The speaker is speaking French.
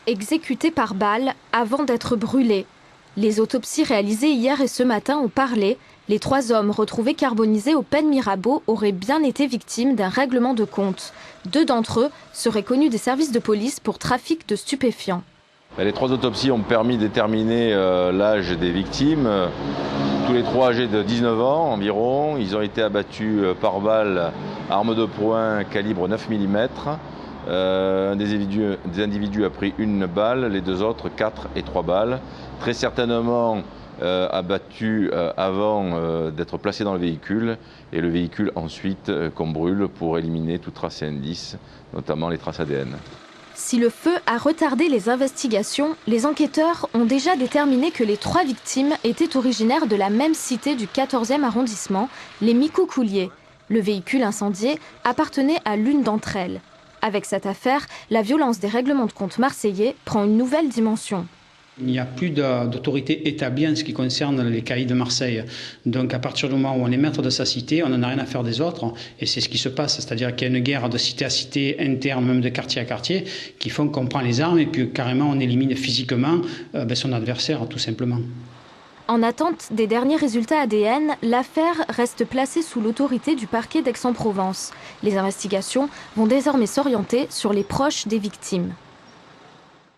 exécutés par balle avant d'être brûlés. Les autopsies réalisées hier et ce matin ont parlé. Les 3 hommes retrouvés carbonisés au Pen Mirabeau auraient bien été victimes d'un règlement de compte. 2 d'entre eux seraient connus des services de police pour trafic de stupéfiants. Les 3 autopsies ont permis de déterminer l'âge des victimes. Tous les 3 âgés de 19 ans environ. Ils ont été abattus par balle, arme de poing calibre 9 mm. Un des individus a pris 1 balle, les 2 autres 4 et 3 balles. Très certainement abattus avant d'être placés dans le véhicule, et le véhicule ensuite qu'on brûle pour éliminer toute trace et indice, notamment les traces ADN. Si le feu a retardé les investigations, les enquêteurs ont déjà déterminé que les 3 victimes étaient originaires de la même cité du 14e arrondissement, les Micoucouliers. Le véhicule incendié appartenait à l'une d'entre elles. Avec cette affaire, la violence des règlements de compte marseillais prend une nouvelle dimension. Il n'y a plus d'autorité établie en ce qui concerne les caïds de Marseille. Donc à partir du moment où on est maître de sa cité, on n'en a rien à faire des autres. Et c'est ce qui se passe, c'est-à-dire qu'il y a une guerre de cité à cité, interne, même de quartier à quartier, qui font qu'on prend les armes et puis carrément on élimine physiquement son adversaire, tout simplement. En attente des derniers résultats ADN, l'affaire reste placée sous l'autorité du parquet d'Aix-en-Provence. Les investigations vont désormais s'orienter sur les proches des victimes.